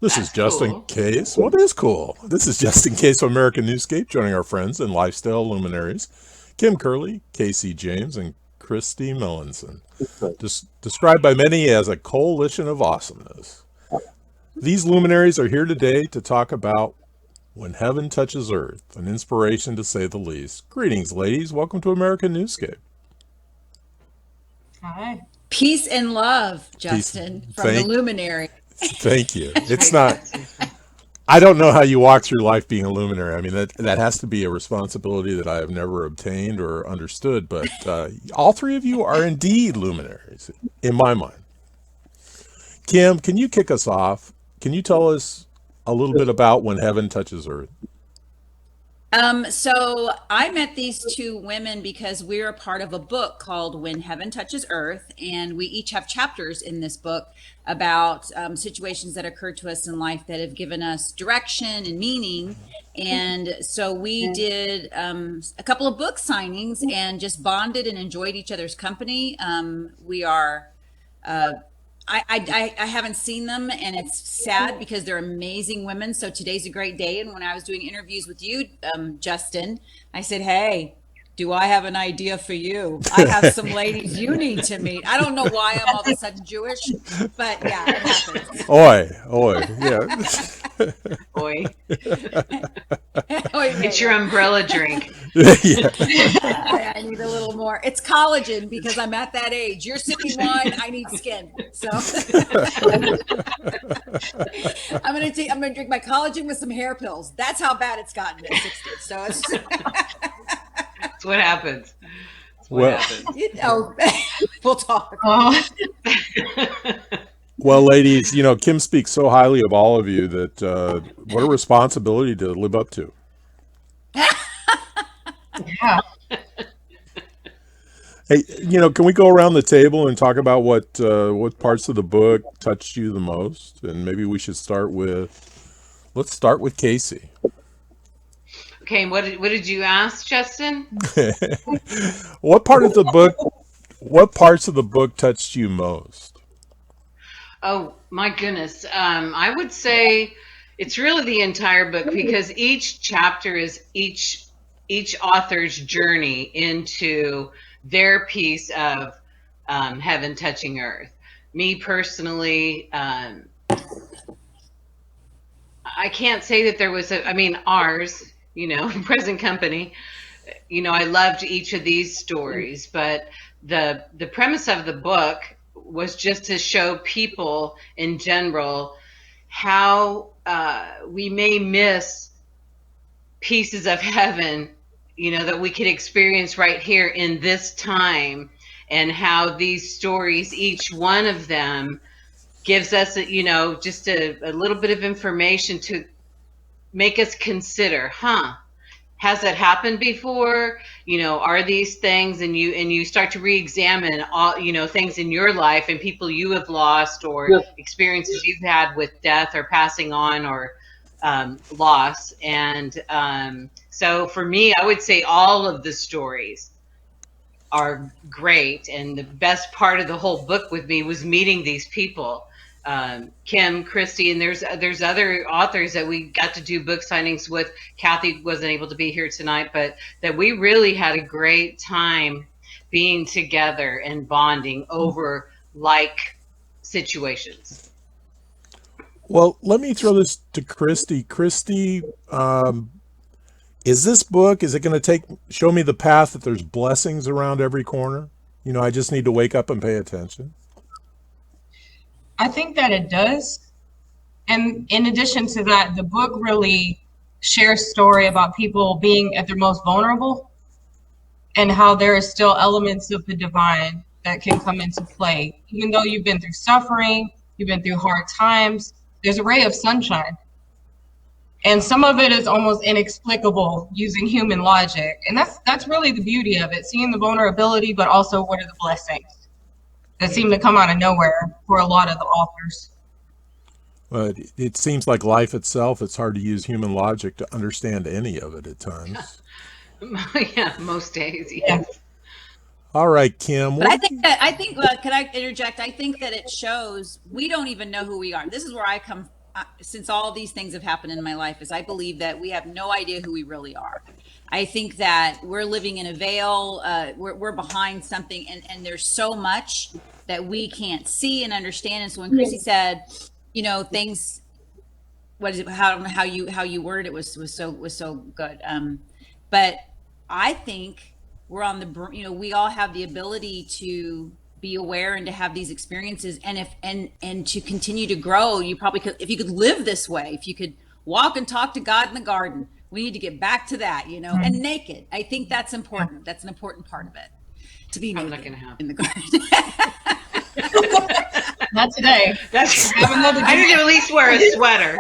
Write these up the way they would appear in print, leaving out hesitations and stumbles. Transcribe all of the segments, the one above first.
This is That's Justin cool. Case. What is cool? This is Justin Case of America Newscape, joining our friends and lifestyle luminaries, Kim Kerley, Casey James, and Christie Melonson, described by many as a coalition of awesomeness. These luminaries are here today to talk about When Heaven Touches Earth, an inspiration to say the least. Greetings, ladies. Welcome to America Newscape. Hi. Peace and love, Peace. Justin, from the Thank, luminary. thank you. That's It's right, not. Justin. I don't know how you walk through life being a luminary. I mean, that has to be a responsibility that I have never obtained or understood. But all three of you are indeed luminaries in my mind. Kim, can you kick us off? Can you tell us a little bit about When Heaven Touches Earth? So I met these two women because we're a part of a book called When Heaven Touches Earth, and we each have chapters in this book about situations that occurred to us in life that have given us direction and meaning. And so we did a couple of book signings and just bonded and enjoyed each other's company. We are uh, I haven't seen them, and it's sad because they're amazing women. So today's a great day. And when I was doing interviews with you, Justin, I said, "Hey, do I have an idea for you? I have some ladies you need to meet." I don't know why I'm all of a sudden Jewish, but yeah, it happens. Oi, oi, yeah. Boy, Oy it's vey. your umbrella drink. Yeah. I need a little more. It's collagen because I'm at that age. You're sipping wine. I need skin. So I'm gonna drink my collagen with some hair pills. That's how bad it's gotten at 60. So it's That's what happens. That's what Well, happens. we'll talk. Oh, well, ladies, Kim speaks so highly of all of you that what a responsibility to live up to. yeah. Hey, can we go around the table and talk about what parts of the book touched you the most? And maybe we should let's start with Casey. Okay, what did you ask, Justin? What part of the book, what parts of the book touched you most? Oh my goodness. I would say it's really the entire book because each chapter is each author's journey into their piece of heaven touching earth. Me personally, I can't say that there was I mean, ours, present company, I loved each of these stories, but the premise of the book was just to show people in general how we may miss pieces of heaven, that we could experience right here in this time, and how these stories, each one of them, gives us, just a little bit of information to make us consider, has that happened before? Are these things, and you start to re-examine all, things in your life and people you have lost, or experiences you've had with death or passing on, or loss. And so for me, I would say all of the stories are great. And the best part of the whole book with me was meeting these people. Kim, Christie, and there's other authors that we got to do book signings with. Kathy wasn't able to be here tonight, but that we really had a great time being together and bonding over like situations. Well, let me throw this to Christy. Christy, is this book, is it going to show me the path that there's blessings around every corner? I just need to wake up and pay attention. I think that it does. And in addition to that, the book really shares story about people being at their most vulnerable and how there are still elements of the divine that can come into play. Even though you've been through suffering, you've been through hard times, there's a ray of sunshine. And some of it is almost inexplicable using human logic. And that's really the beauty of it, seeing the vulnerability, but also what are the blessings that seem to come out of nowhere for a lot of the authors. But it seems like life itself, it's hard to use human logic to understand any of it at times. Yeah, most days, Yeah. yes. All right, Kim. But I think, can I interject? I think that it shows we don't even know who we are. This is where I come since all these things have happened in my life, is I believe that we have no idea who we really are. I think that we're living in a veil. We're behind something, and there's so much that we can't see and understand. And so when Chrissy said, things, what is it? How you worded it was so good. But I think we're on the, we all have the ability to be aware and to have these experiences, and to continue to grow. You probably could, if you could live this way, if you could walk and talk to God in the garden. We need to get back to that, and naked. I think that's important. That's an important part of it, to be naked. I'm not gonna have in the garden. Not today. I need to at least wear a sweater.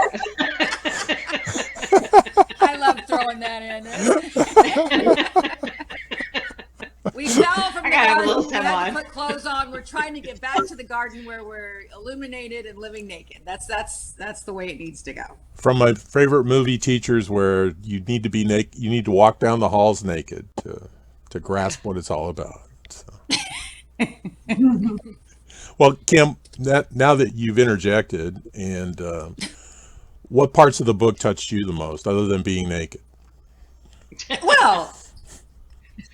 I love throwing that in. We fell from the garden. We had to put clothes on. We're trying to get back to the garden where we're illuminated and living naked. That's the way it needs to go. From my favorite movie teachers, where you need to be naked, you need to walk down the halls naked to grasp what it's all about. So. Well, Kim, now that you've interjected, and what parts of the book touched you the most, other than being naked? Well,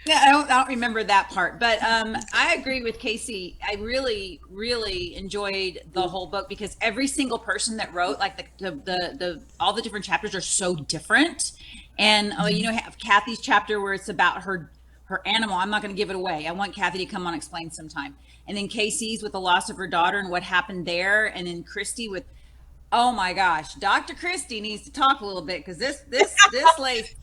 yeah, I don't remember that part, but I agree with Casey. I really, really enjoyed the whole book, because every single person that wrote, like the all the different chapters are so different. And have Kathy's chapter where it's about her animal. I'm not going to give it away. I want Kathy to come on and explain sometime. And then Casey's with the loss of her daughter and what happened there. And then Christie with, oh my gosh, Dr. Christie needs to talk a little bit, because this lady's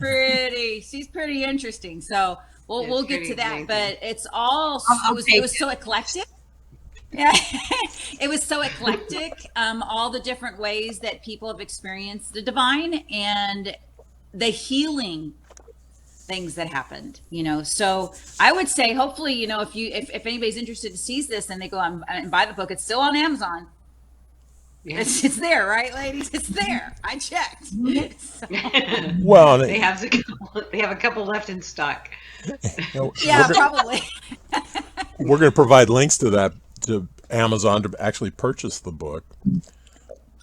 she's pretty interesting. So we'll get to that, amazing. But it's all, it was so eclectic. Yeah, it was so eclectic. All the different ways that people have experienced the divine and the healing things that happened, So I would say, hopefully, if anybody's interested to see this and they go and buy the book, it's still on Amazon. Yeah. It's there, right, ladies? It's there. I checked. So. Well, they have a couple left in stock. Yeah, probably. We're going to provide links to Amazon to actually purchase the book.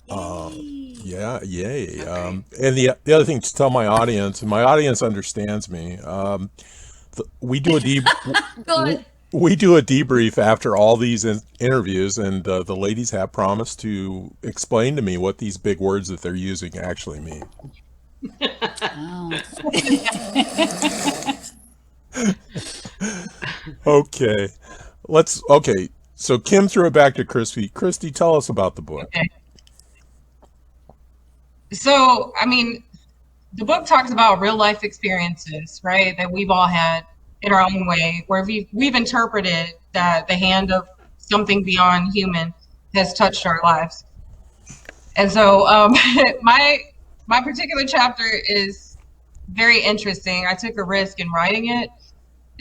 Yay. Okay. And the other thing to tell my audience, and my audience understands me, we do a we do a debrief after all these interviews, and the ladies have promised to explain to me what these big words that they're using actually mean. Okay. So Kim threw it back to Christie. Christie, tell us about the book. Okay. So, the book talks about real life experiences, right, that we've all had in our own way, where we've interpreted that the hand of something beyond human has touched our lives. And so my particular chapter is very interesting. I took a risk in writing it.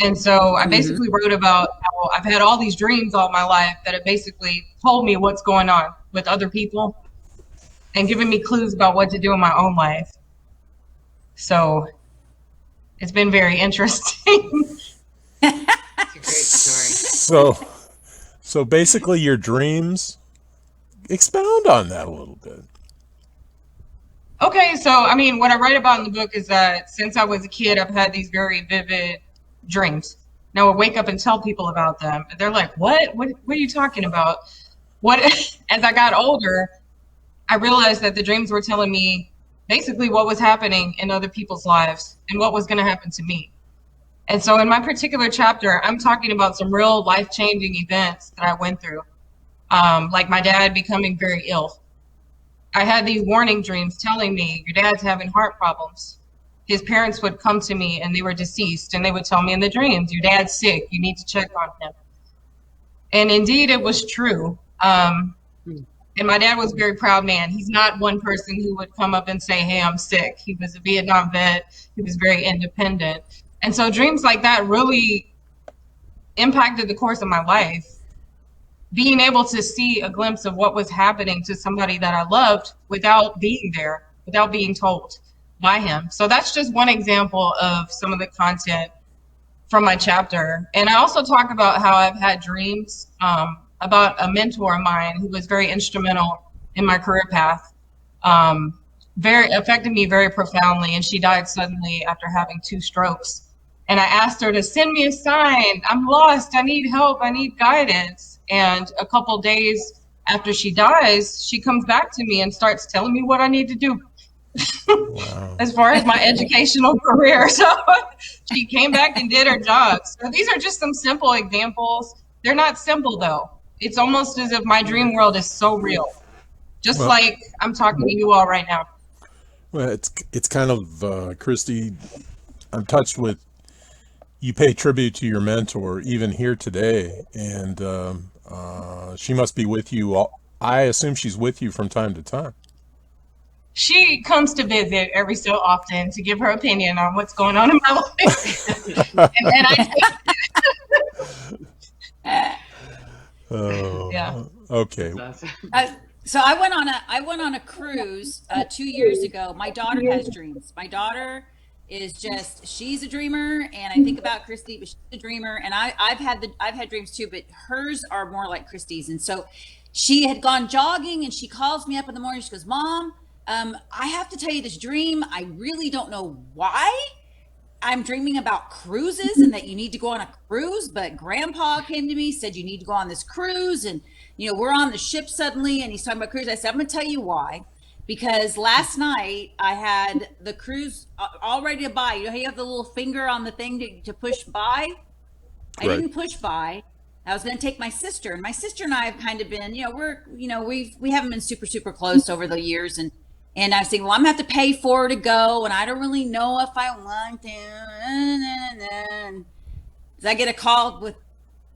And so I basically wrote about how I've had all these dreams all my life that have basically told me what's going on with other people and given me clues about what to do in my own life. So it's been very interesting. It's a great story. So basically your dreams, expound on that a little bit. Okay, so what I write about in the book is that since I was a kid, I've had these very vivid dreams. Now I wake up and tell people about them. And they're like, what are you talking about? As I got older, I realized that the dreams were telling me basically what was happening in other people's lives and what was going to happen to me. And so in my particular chapter, I'm talking about some real life-changing events that I went through, like my dad becoming very ill. I had these warning dreams telling me, your dad's having heart problems. His parents would come to me and they were deceased, and they would tell me in the dreams, your dad's sick, you need to check on him. And indeed, it was true. And my dad was a very proud man. He's not one person who would come up and say, hey, I'm sick. He was a Vietnam vet. He was very independent. And so dreams like that really impacted the course of my life. Being able to see a glimpse of what was happening to somebody that I loved without being there, without being told by him. So that's just one example of some of the content from my chapter. And I also talk about how I've had dreams about a mentor of mine who was very instrumental in my career path. very affected me very profoundly. And she died suddenly after having 2 strokes. And I asked her to send me a sign. I'm lost. I need help. I need guidance. And a couple days after she dies, she comes back to me and starts telling me what I need to do. Wow. As far as my educational career. So she came back and did her job. So these are just some simple examples. They're not simple, though. It's almost as if my dream world is so real, just like I'm talking to you all right now. Well, it's kind of, Christie, I'm touched with, you pay tribute to your mentor even here today, and she must be with you. I assume she's with you from time to time. She comes to visit every so often to give her opinion on what's going on in my life. And then yeah. Okay. So I went on a cruise 2 years ago. My daughter has dreams. My daughter is she's a dreamer, and I think about Christie, but she's a dreamer, and I've had dreams too, but hers are more like Christie's. And so she had gone jogging, and she calls me up in the morning. She goes, "Mom, I have to tell you this dream. I really don't know why. I'm dreaming about cruises and that you need to go on a cruise, but Grandpa came to me, said you need to go on this cruise, and we're on the ship suddenly, and he's talking about cruise." I said, "I'm gonna tell you why, because last night I had the cruise all ready to buy. How you have the little finger on the thing to push buy? I didn't push buy. I was going to take my sister, and my sister and I have kind of been, we haven't been super, super close over the years, and I was thinking, well, I'm going to have to pay for her to go, and I don't really know if I want to. And I get a call with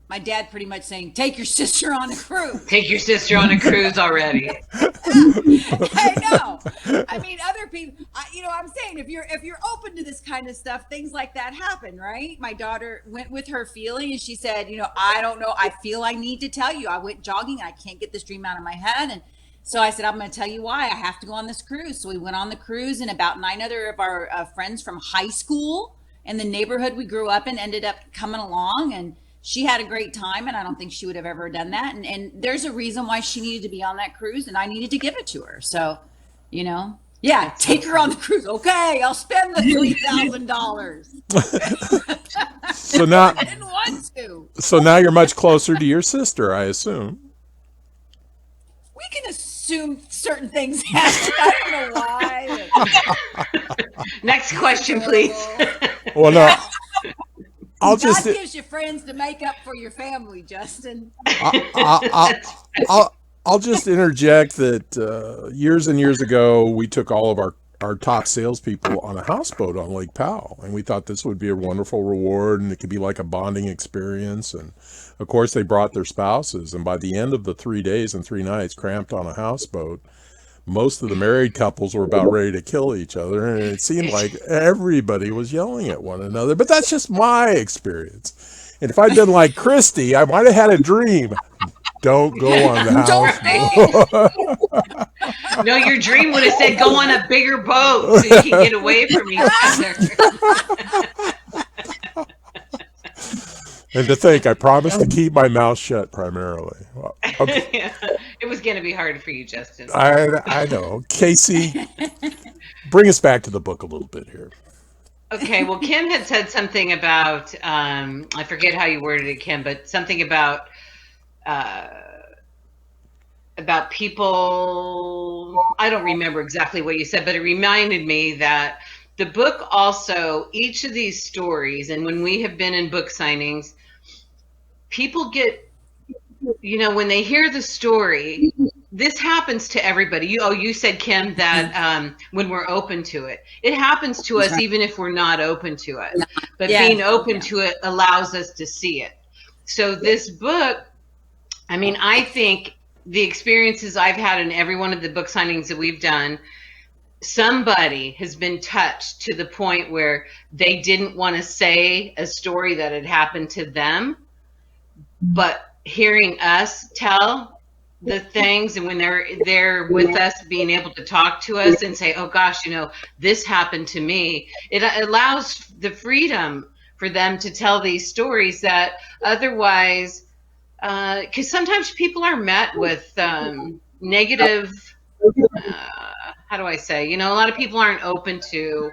my dad pretty much saying, "Take your sister on a cruise." Take your sister on a cruise already. I know. I mean, other people, I'm saying if you're open to this kind of stuff, things like that happen, right? My daughter went with her feeling, and she said, "I don't know. I feel I need to tell you. I went jogging, and I can't get this dream out of my head." And so I said, "I'm going to tell you why. I have to go on this cruise." So we went on the cruise, and about 9 other of our friends from high school and the neighborhood we grew up in ended up coming along, and she had a great time, and I don't think she would have ever done that. And there's a reason why she needed to be on that cruise, and I needed to give it to her. So, yeah, take her on the cruise. Okay, I'll spend the $3,000. So now I didn't want to. So now you're much closer to your sister, I assume. We can assume certain things happen. I don't know why. Next question, please. Well, no. God gives you friends to make up for your family, Justin. I'll just interject that years and years ago, we took all of our top salespeople on a houseboat on Lake Powell, and we thought this would be a wonderful reward, and it could be like a bonding experience. And of course, they brought their spouses, and by the end of the 3 days and 3 nights cramped on a houseboat, most of the married couples were about ready to kill each other, and it seemed like everybody was yelling at one another. But that's just my experience. And if I'd been like Christie, I might have had a dream. Don't go on the houseboat. No, your dream would have said go on a bigger boat so you can get away from each other. And to think, I promised to keep my mouth shut primarily. Okay. Yeah, it was going to be hard for you, Justin. I know. Casey, bring us back to the book a little bit here. Okay, well, Kim had said something about, I forget how you worded it, Kim, but something about people, I don't remember exactly what you said, but it reminded me that the book also, each of these stories, and when we have been in book signings, people get, when they hear the story, this happens to everybody. You said, Kim, that when we're open to it, it happens to us even if we're not open to it. But being open to it allows us to see it. So this book, I think the experiences I've had in every one of the book signings that we've done, somebody has been touched to the point where they didn't want to say a story that had happened to them, but hearing us tell the things, and when they're there with us, being able to talk to us and say, "Oh gosh, this happened to me," it allows the freedom for them to tell these stories that otherwise, because sometimes people are met with negative how do I say? A lot of people aren't open to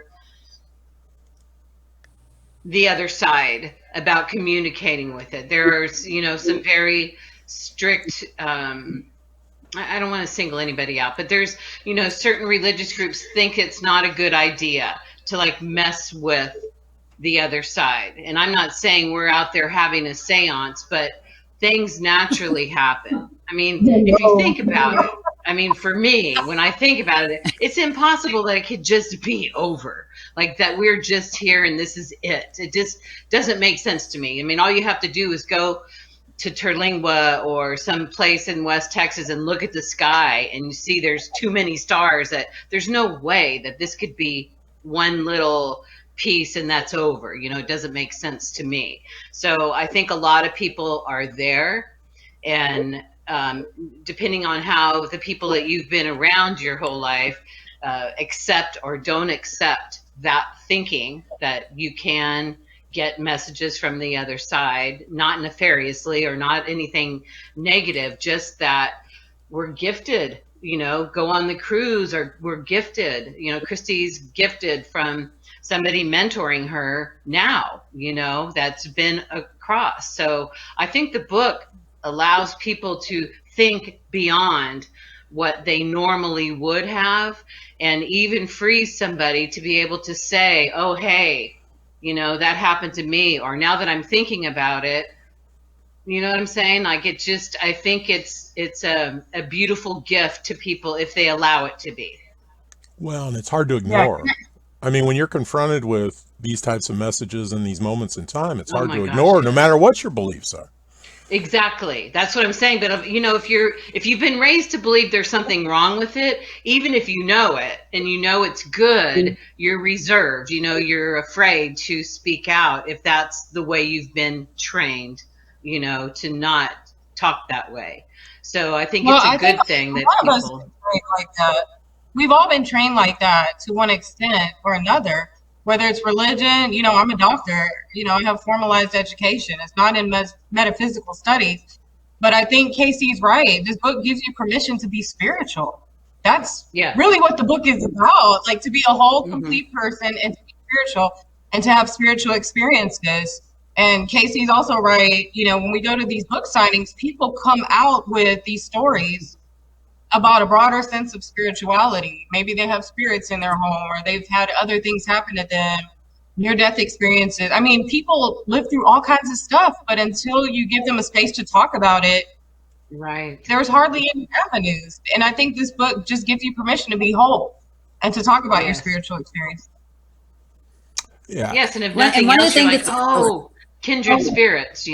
the other side about communicating with it. There's, some very strict, I don't want to single anybody out, but there's, certain religious groups think it's not a good idea to like mess with the other side. And I'm not saying we're out there having a seance, but things naturally happen. I mean, if you think about it, I mean, for me, when I think about it, it's impossible that it could just be over. Like that we're just here and this is it. It just doesn't make sense to me. I mean, all you have to do is go to Terlingua or some place in West Texas and look at the sky and you see there's too many stars that there's no way that this could be one little piece and that's over. It doesn't make sense to me. So I think a lot of people are there, and depending on how the people that you've been around your whole life accept or don't accept that thinking that you can get messages from the other side, not nefariously or not anything negative, just that we're gifted, go on the cruise, or we're gifted, Christie's gifted from somebody mentoring her now, that's been across. So I think the book allows people to think beyond what they normally would have, and even frees somebody to be able to say, oh, hey, that happened to me, or now that I'm thinking about it, you know what I'm saying? Like I think it's a beautiful gift to people if they allow it to be. Well, and it's hard to ignore. I mean, when you're confronted with these types of messages in these moments in time, it's hard to ignore, no matter what your beliefs are. Exactly. That's what I'm saying. But if you've been raised to believe there's something wrong with it, even if you know it and it's good, you're reserved. You're afraid to speak out if that's the way you've been trained, to not talk that way. So I think it's a good thing that people like that. We've all been trained like that to one extent or another, whether it's religion. I'm a doctor, I have formalized education. It's not in metaphysical studies, but I think Casey's right. This book gives you permission to be spiritual. That's really what the book is about, like to be a whole, complete person and to be spiritual and to have spiritual experiences. And Casey's also right. When we go to these book signings, people come out with these stories about a broader sense of spirituality. Maybe they have spirits in their home, or they've had other things happen to them, near-death experiences. I mean, people live through all kinds of stuff, but until you give them a space to talk about it, right, there's hardly any avenues. And I think this book just gives you permission to be whole and to talk about your spiritual experience. Yeah. Yes, and if nothing else, you're like, kindred spirits,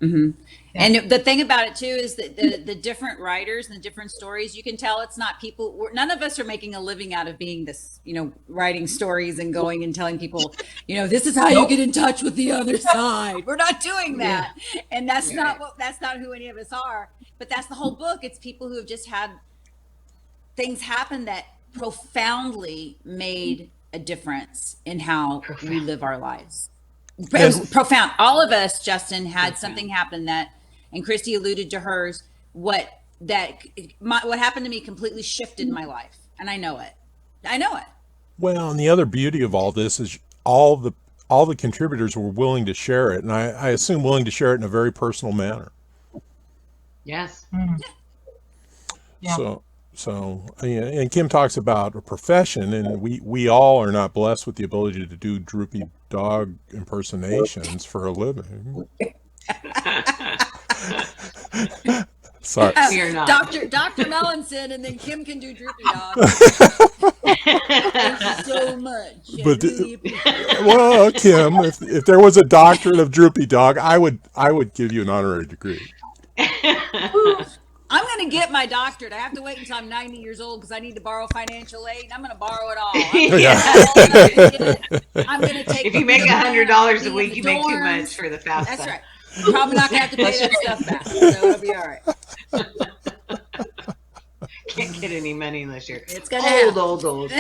Mm-hmm. And the thing about it too is that the different writers and the different stories, you can tell it's not people. None of us are making a living out of being this, writing stories and going and telling people, this is how you get in touch with the other side. We're not doing that, and that's not who any of us are. But that's the whole book. It's people who have just had things happen that profoundly made a difference in how we live our lives. It was profound. All of us, Justin, had something happen that, and Christie alluded to hers, what happened to me completely shifted my life. And I know it. Well, and the other beauty of all this is all the contributors were willing to share it. And I assume willing to share it in a very personal manner. Yes. Yeah. So, and Kim talks about a profession, and we all are not blessed with the ability to do droopy dog impersonations for a living. Sorry. You're not. Dr. Melonson, and then Kim can do droopy dog. Thank you so much. But well, Kim, if there was a doctorate of droopy dog, I would give you an honorary degree. I'm going to get my doctorate. I have to wait until I'm 90 years old because I need to borrow financial aid. I'm going to borrow it all. I'm going to take. If you make $100 a week, you make too much for the FAFSA. That's right. I'm probably not going to have to pay that stuff back, so it'll be all right. Can't get any money unless you're old.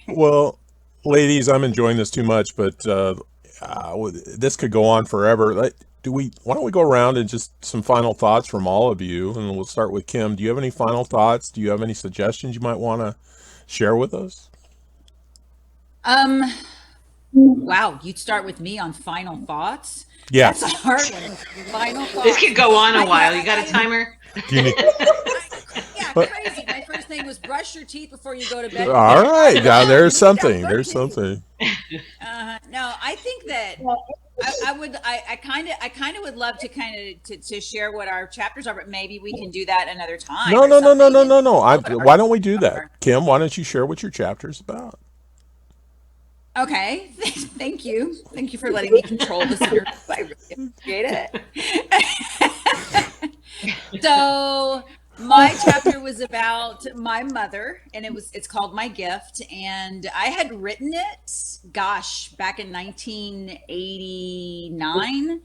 Well, ladies, I'm enjoying this too much, but this could go on forever. why don't we go around and just some final thoughts from all of you, and we'll start with Kim. Do you have any final thoughts? Do you have any suggestions you might want to share with us? Um, wow, you'd start with me on final thoughts. That's Yes. a hard one. Final This thoughts. could go on a while. You got a I, timer? Do you need, yeah, crazy. My first thing was brush your teeth before you go to bed. all right. Now there's Yeah, something. first There's thing. something. No, I think that I kind of would love to to share what our chapters are, but maybe we can do that another time No, or no, no, no, something no, and no, no. what our Why don't we do that? are. Kim, why don't you share what your chapter's about? Okay, thank you. Thank you for letting me control this interview. I really appreciate it. So my chapter was about my mother, and it's called My Gift, and I had written it, gosh, back in 1989.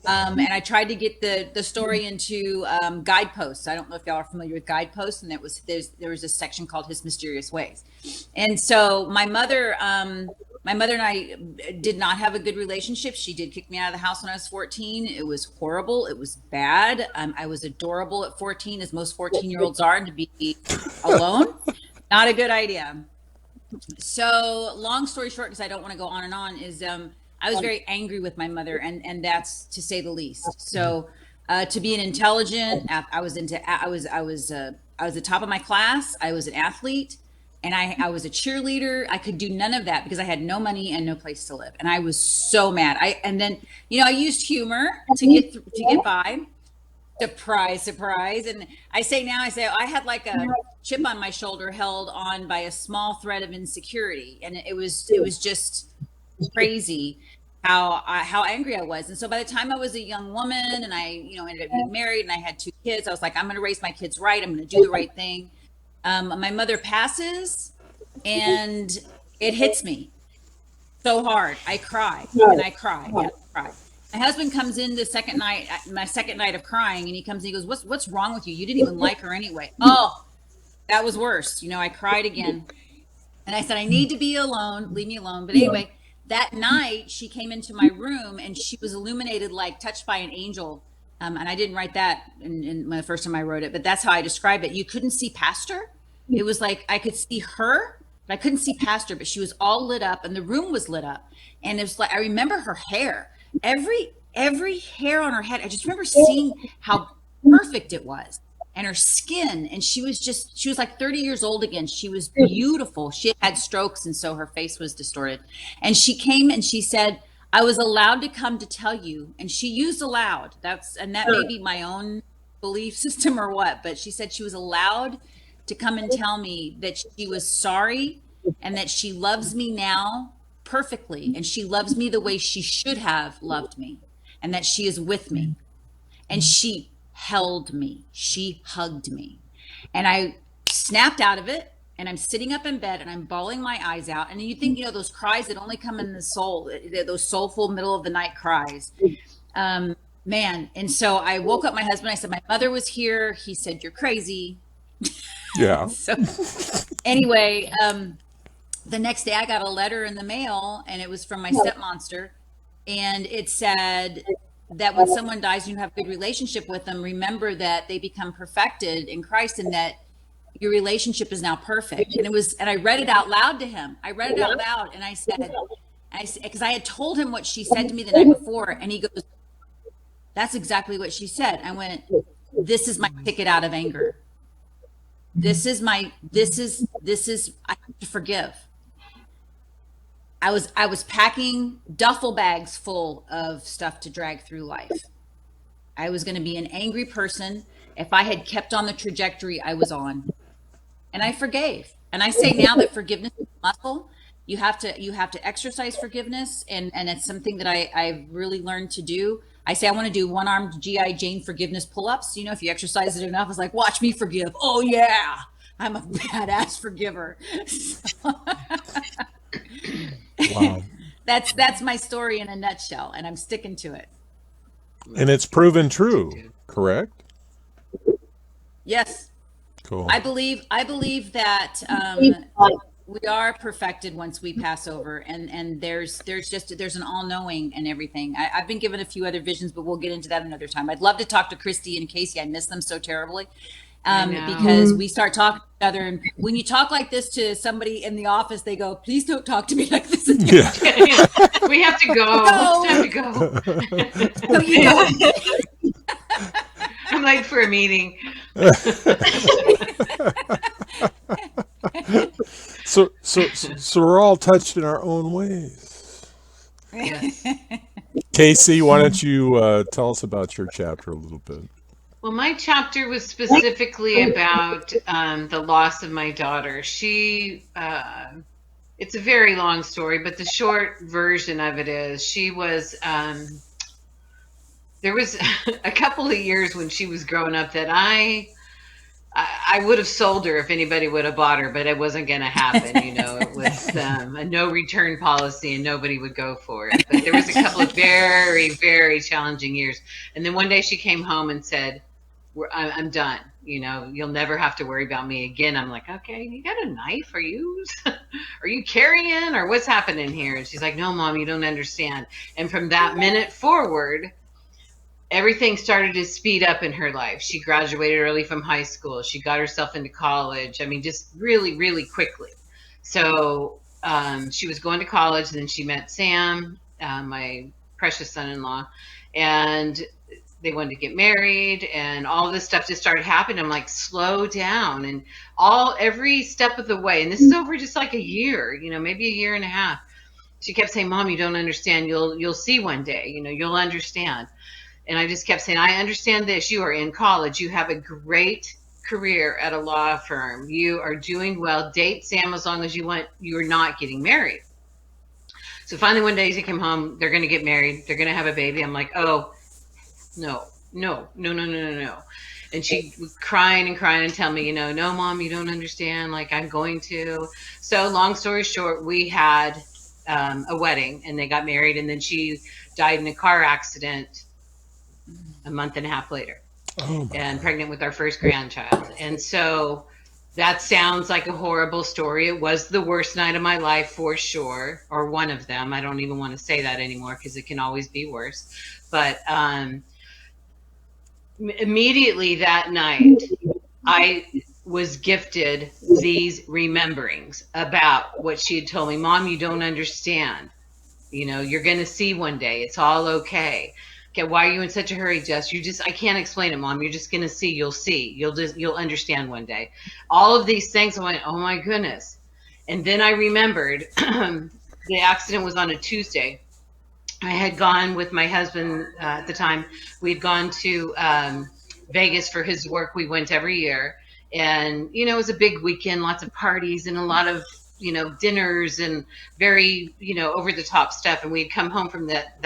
And I tried to get the story into Guideposts. I don't know if y'all are familiar with Guideposts, and there was a section called His Mysterious Ways. And so my mother and I did not have a good relationship. She did kick me out of the house when I was 14. It was horrible. It was bad. I was adorable at 14, as most 14-year-olds are, and to be alone, not a good idea. So long story short, because I don't want to go on and on, is I was very angry with my mother, and that's to say the least. So to be an intelligent, I was the top of my class. I was an athlete, and I was a cheerleader. I could do none of that because I had no money and no place to live, and I was so mad. And then I used humor to get by. Surprise, surprise. And I say I had like a chip on my shoulder held on by a small thread of insecurity, and it was just crazy how angry I was. And so by the time I was a young woman, and I ended up being married, and I had 2 kids, I was like, I'm going to raise my kids right. I'm going to do the right thing. My mother passes, and it hits me so hard. I cry and I cry and I cry. My husband comes in my second night of crying, and he comes and he goes, what's wrong with you? You didn't even like her anyway. Oh, that was worse. I cried again, and I said, I need to be alone. Leave me alone. But anyway, that night she came into my room, and she was illuminated, like touched by an angel. And I didn't write that in the first time I wrote it, but that's how I describe it. You couldn't see past her. It was like I could see her, but I couldn't see past her, but she was all lit up, and the room was lit up. And it was like, I remember her hair, every hair on her head. I just remember seeing how perfect it was, and her skin. And she was like 30 years old again. She was beautiful. She had strokes, and so her face was distorted. And she came and she said, I was allowed to come to tell you. And she used allowed. That may be my own belief system or what, but she said she was allowed to come and tell me that she was sorry, and that she loves me now perfectly, and she loves me the way she should have loved me, and that she is with me. And she held me, she hugged me, and I snapped out of it, and I'm sitting up in bed, and I'm bawling my eyes out. And you think, those cries that only come in the soul, those soulful middle of the night cries, man. And so I woke up my husband. I said, my mother was here. He said, you're crazy. Yeah. So anyway, the next day I got a letter in the mail, and it was from my stepmonster, and it said that when someone dies and you have a good relationship with them, remember that they become perfected in Christ, and that your relationship is now perfect. And I read it out loud to him. I read it out loud, and I said, because I had told him what she said to me the night before, and he goes, that's exactly what she said. I went, this is my ticket out of anger. This is I have to forgive. I was packing duffel bags full of stuff to drag through life. I was going to be an angry person if I had kept on the trajectory I was on. And I forgave. And I say now that forgiveness is a muscle. You have to exercise forgiveness, and it's something that I've really learned to do. I say I want to do one-armed G.I. Jane forgiveness pull-ups. If you exercise it enough, it's like, watch me forgive. Oh yeah, I'm a badass forgiver. Wow. That's my story in a nutshell, and I'm sticking to it. And it's proven true, correct? Yes. Cool. I believe that we are perfected once we pass over, and there's an all-knowing and everything. I've been given a few other visions, but we'll get into that another time. I'd love to talk to Christy and Casey. I miss them so terribly. Because we start talking to each other, and when you talk like this to somebody in the office, they go, "Please don't talk to me like this again." Yeah. We have to go. No. It's time to go. So you know, I'm late for a meeting. So we're all touched in our own ways. Yes. Casey, why don't you tell us about your chapter a little bit? Well, my chapter was specifically about the loss of my daughter. It's a very long story, but the short version of it is she was, there was a couple of years when she was growing up that I would have sold her if anybody would have bought her, but it wasn't going to happen. It was a no return policy and nobody would go for it. But there was a couple of very, very challenging years. And then one day she came home and said, I'm done. You'll never have to worry about me again. I'm like, okay, you got a knife? Are you carrying, or what's happening here? And she's like, no, Mom, you don't understand. And from that minute forward, everything started to speed up in her life. She graduated early from high school. She got herself into college. I mean, just really, really quickly. So she was going to college, and then she met Sam, my precious son-in-law, and they wanted to get married, and all this stuff just started happening. I'm like, slow down. And every step of the way, and this is over just like a year, maybe a year and a half. She kept saying, Mom, you don't understand. You'll see one day, you'll understand. And I just kept saying, I understand this. You are in college. You have a great career at a law firm. You are doing well. Date Sam as long as you want. You are not getting married. So finally one day she came home. They're going to get married. They're going to have a baby. I'm like, oh, no. And she was crying and telling me, no, Mom, you don't understand. Like, I'm going to. So long story short, we had a wedding, and they got married. And then she died in a car accident a month and a half later, and pregnant with our first grandchild. And so that sounds like a horrible story. It was the worst night of my life for sure, or one of them. I don't even want to say that anymore because it can always be worse. But immediately that night, I was gifted these rememberings about what she had told me. Mom, you don't understand. You're going to see one day. It's all okay. Okay, why are you in such a hurry, Jess? I can't explain it, Mom. You're just going to see. You'll see. You'll understand one day. All of these things, I went, oh my goodness. And then I remembered the accident was on a Tuesday. I had gone with my husband at the time. We'd gone to Vegas for his work. We went every year. And, it was a big weekend, lots of parties and a lot of, dinners and very, over the top stuff. And we'd come home from that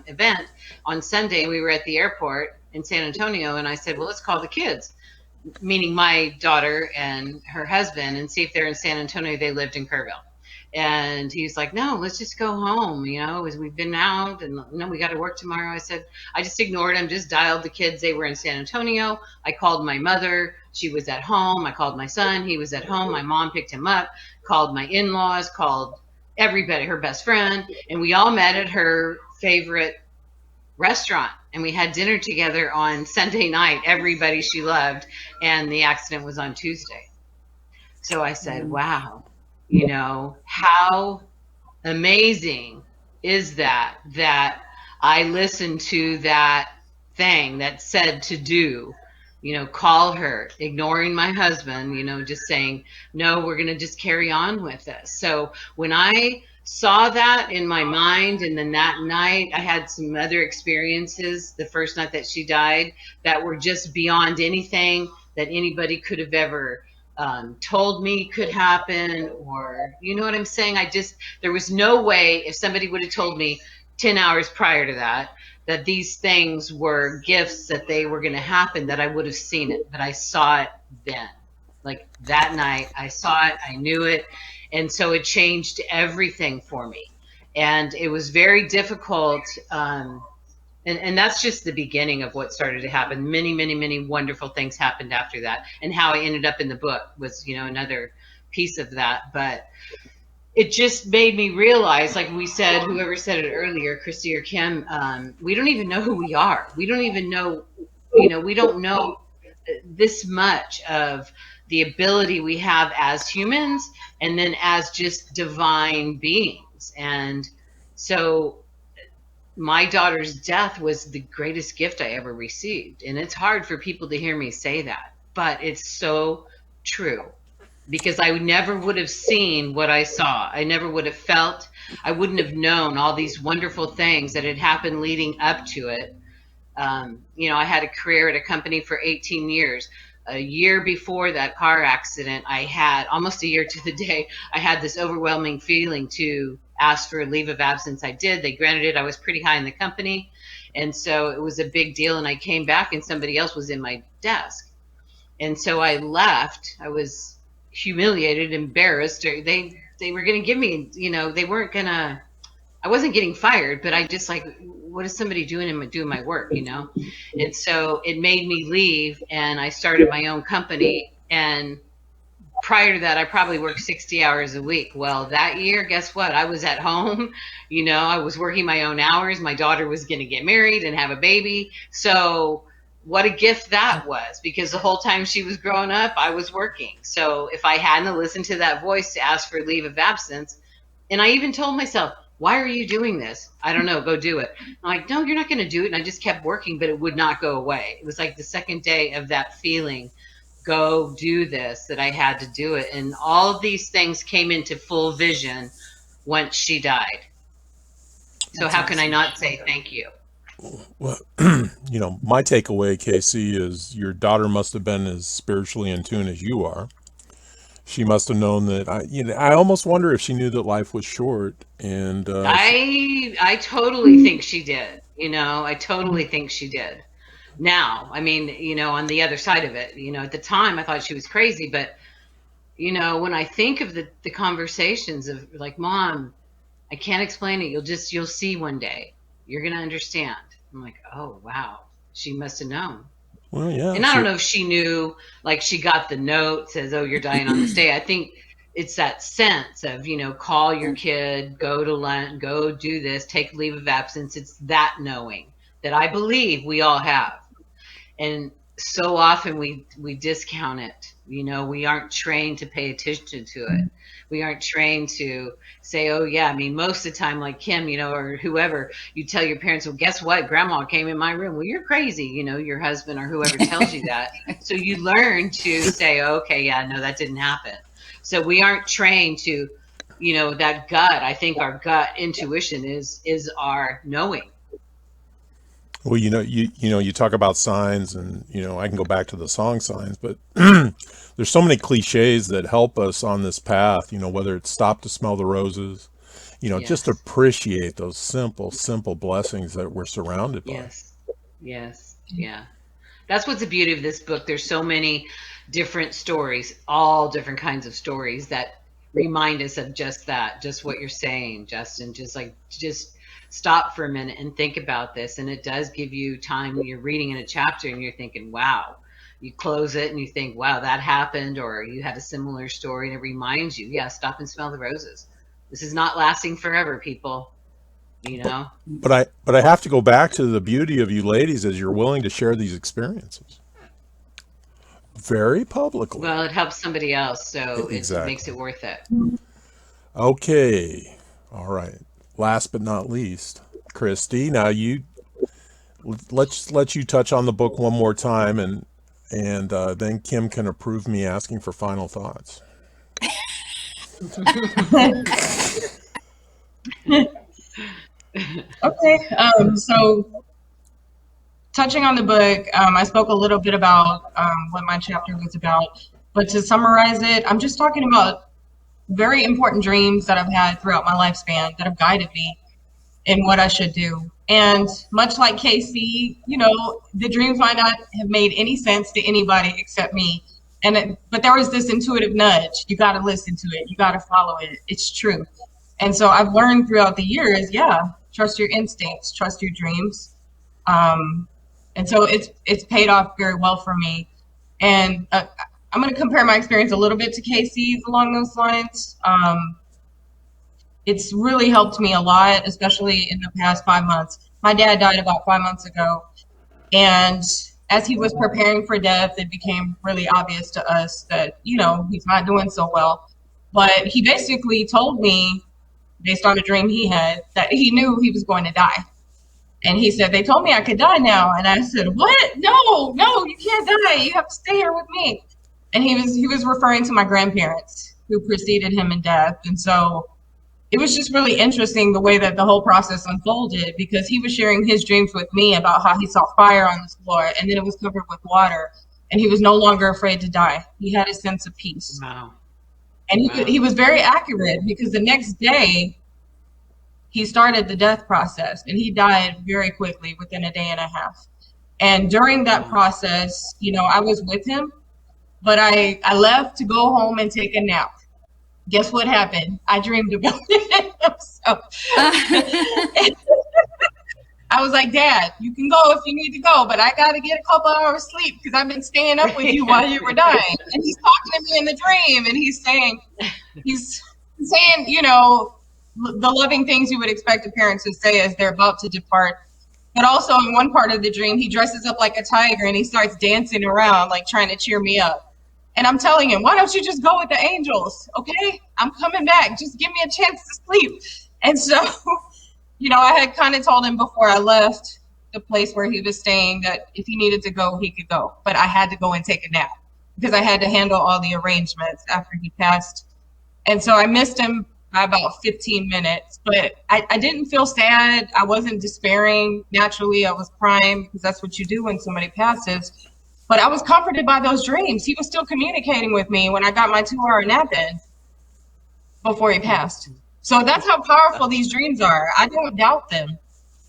event on Sunday, and we were at the airport in San Antonio. And I said, well, let's call the kids, meaning my daughter and her husband, and see if they're in San Antonio. They lived in Kerrville. And he's like, no, let's just go home. As we've been out and we got to work tomorrow. I said, I just ignored him, just dialed the kids. They were in San Antonio. I called my mother. She was at home. I called my son. He was at home. My mom picked him up, called my in-laws, called everybody, her best friend. And we all met at her favorite restaurant. And we had dinner together on Sunday night, everybody she loved. And the accident was on Tuesday. So I said, wow. How amazing is that I listened to that thing that said to do, call her, ignoring my husband, just saying, no, we're going to just carry on with this. So when I saw that in my mind, and then that night I had some other experiences, the first night that she died, that were just beyond anything that anybody could have ever told me could happen, or what I'm saying? There was no way, if somebody would have told me 10 hours prior to that these things were gifts, that they were going to happen, that I would have seen it. But I saw it then. Like that night, I saw it, I knew it. And so it changed everything for me. And it was very difficult. And that's just the beginning of what started to happen. Many, many, many wonderful things happened after that. And how I ended up in the book was, another piece of that, but it just made me realize, like we said, whoever said it earlier, Christie or Kim, we don't even know who we are. We don't even know, we don't know this much of the ability we have as humans and then as just divine beings. And so my daughter's death was the greatest gift I ever received. And it's hard for people to hear me say that, but it's so true, because I never would have seen what I saw. I never would have felt, I wouldn't have known all these wonderful things that had happened leading up to it. I had a career at a company for 18 years. A year before that car accident, I had, almost a year to the day, I had this overwhelming feeling to ask for a leave of absence. I did. They granted it. I was pretty high in the company. And so it was a big deal. And I came back and somebody else was in my desk. And so I left. I was humiliated, embarrassed. They were going to give me, they weren't going to, I wasn't getting fired, but I just like, what is somebody doing my work, And so it made me leave, and I started my own company. And prior to that, I probably worked 60 hours a week. Well, that year, guess what? I was at home, I was working my own hours. My daughter was going to get married and have a baby. So what a gift that was, because the whole time she was growing up, I was working. So if I hadn't listened to that voice to ask for leave of absence, and I even told myself, why are you doing this? I don't know, go do it. I'm like, no, you're not going to do it. And I just kept working, but it would not go away. It was like the second day of that feeling, go do this, that I had to do it. And all of these things came into full vision once she died. So how can I not say thank you? Well, my takeaway, Casey, is your daughter must have been as spiritually in tune as you are. She must have known that. I almost wonder if she knew that life was short. And I totally think she did. I totally think she did. Now, I mean, on the other side of it, at the time I thought she was crazy, but when I think of the conversations of like, Mom, I can't explain it. You'll see one day. You're gonna understand. I'm like, oh wow, she must have known. Well, yeah. And I don't know if she knew, like she got the note, says, oh, you're dying on this day. I think it's that sense of, call your kid, go to lunch, go do this, take leave of absence. It's that knowing that I believe we all have. And so often we discount it. We aren't trained to pay attention to it. We aren't trained to say, oh yeah, I mean, most of the time, like Kim, or whoever, you tell your parents, well, guess what? Grandma came in my room. Well, you're crazy, your husband or whoever tells you that. So you learn to say, okay, yeah, no, that didn't happen. So we aren't trained to, that gut. I think our gut intuition is our knowing. Well, you talk about signs, and I can go back to the song Signs, but there's so many cliches that help us on this path. Whether it's stop to smell the roses, Yes. just appreciate those simple blessings that we're surrounded by. Yes, yeah. That's what's the beauty of this book. There's so many different stories, all different kinds of stories that remind us of just that, just what you're saying, Justin. Just stop for a minute and think about this. And it does give you time when you're reading in a chapter and you're thinking, wow. You close it and you think, wow, that happened, or you had a similar story, and it reminds you, yeah, stop and smell the roses. This is not lasting forever, people. But I have to go back to the beauty of you ladies as you're willing to share these experiences very publicly. Well, it helps somebody else, so Exactly. It makes it worth it. Okay. All right. Last but not least, Christie. Now let's let you touch on the book one more time, and then Kim can approve me asking for final thoughts. Okay. So touching on the book, I spoke a little bit about what my chapter was about, but to summarize it, I'm just talking about very important dreams that I've had throughout my lifespan that have guided me in what I should do. And much like Casey, the dreams might not have made any sense to anybody except me. But there was this intuitive nudge. You got to listen to it. You got to follow it. It's true. And so I've learned throughout the years, trust your instincts, trust your dreams. And so it's paid off very well for me. And I'm going to compare my experience a little bit to Casey's along those lines. It's really helped me a lot, especially in the past 5 months. My dad died about 5 months ago, and as he was preparing for death, it became really obvious to us that, he's not doing so well. But he basically told me, based on a dream he had, that he knew he was going to die. And he said, they told me I could die now. And I said, what? No, you can't die. You have to stay here with me. And he was referring to my grandparents who preceded him in death. And so it was just really interesting the way that the whole process unfolded, because he was sharing his dreams with me about how he saw fire on this floor and then it was covered with water, and he was no longer afraid to die. He had a sense of peace. Wow. And he was very accurate, because the next day he started the death process and he died very quickly within a day and a half. And during that process, I was with him, but I left to go home and take a nap. Guess what happened? I dreamed about it. So I was like, Dad, you can go if you need to go, but I got to get a couple hours sleep because I've been staying up with you while you were dying. And he's talking to me in the dream, and he's saying, the loving things you would expect a parent to say as they're about to depart. But also in one part of the dream, he dresses up like a tiger and he starts dancing around, like trying to cheer me up. And I'm telling him, why don't you just go with the angels? Okay, I'm coming back. Just give me a chance to sleep. And so, I had kind of told him before I left the place where he was staying that if he needed to go, he could go. But I had to go and take a nap because I had to handle all the arrangements after he passed. And so I missed him by about 15 minutes. But I didn't feel sad. I wasn't despairing. Naturally, I was crying because that's what you do when somebody passes. But I was comforted by those dreams. He was still communicating with me when I got my 2-hour nap in before he passed. So that's how powerful these dreams are. I don't doubt them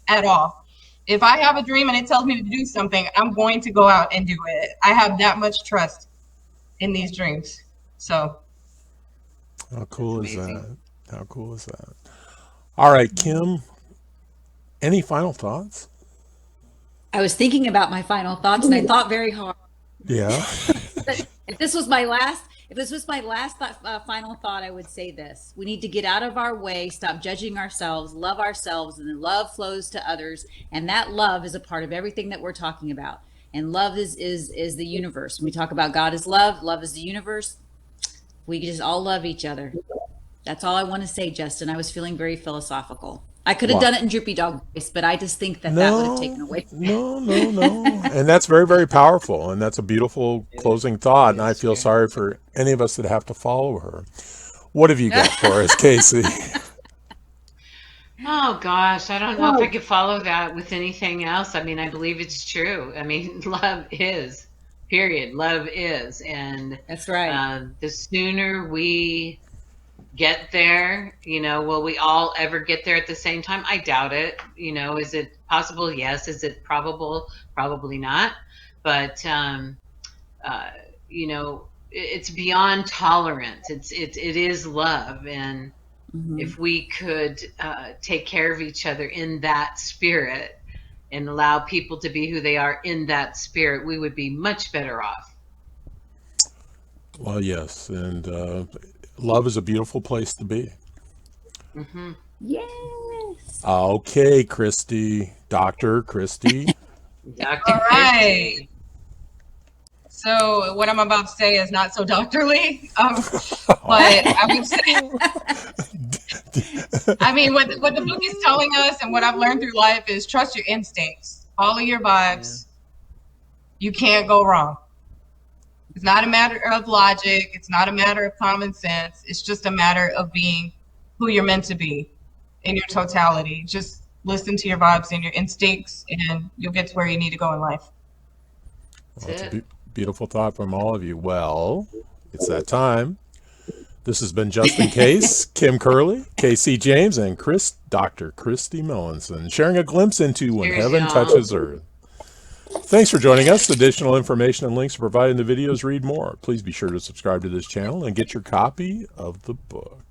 at all. If I have a dream and it tells me to do something, I'm going to go out and do it. I have that much trust in these dreams. So. How cool is that? How cool is that? All right, Kim, any final thoughts? I was thinking about my final thoughts, and I thought very hard. Yeah. If this was my last final thought, I would say this: we need to get out of our way, stop judging ourselves, love ourselves, and then love flows to others. And that love is a part of everything that we're talking about. And love is the universe. When we talk about God is love, love is the universe. We just all love each other. That's all I want to say, Justin. I was feeling very philosophical. I could have done it in droopy dog voice, but I just think that would have taken away. No. And that's very, very powerful. And that's a beautiful closing thought. And I feel sorry for any of us that have to follow her. What have you got for us, Casey? Oh, gosh. I don't know if I could follow that with anything else. I mean, I believe it's true. I mean, love is, period. Love is. And that's right. The sooner we get there, will we all ever get there at the same time? I doubt it. Is it possible? Yes. Is it probable? Probably not. But it's beyond tolerance. It is love. And if we could take care of each other in that spirit and allow people to be who they are in that spirit, we would be much better off. Well, yes. And love is a beautiful place to be. Mm-hmm. Yes. Okay, Christie. Dr. Christie. Dr. All right. So what I'm about to say is not so doctorly, but I would say, I mean, what the book is telling us and what I've learned through life is trust your instincts, follow your vibes. You can't go wrong. It's not a matter of logic. It's not a matter of common sense. It's just a matter of being who you're meant to be in your totality. Just listen to your vibes and your instincts, and you'll get to where you need to go in life. Well, that's a beautiful thought from all of you. Well, it's that time. This has been Justin Case, Kim Kerley, Casey James, and Dr. Christie Melonson, sharing a glimpse into When Heaven Touches Earth. Thanks for joining us. Additional information and links are provided in the videos. Read more. Please be sure to subscribe to this channel and get your copy of the book.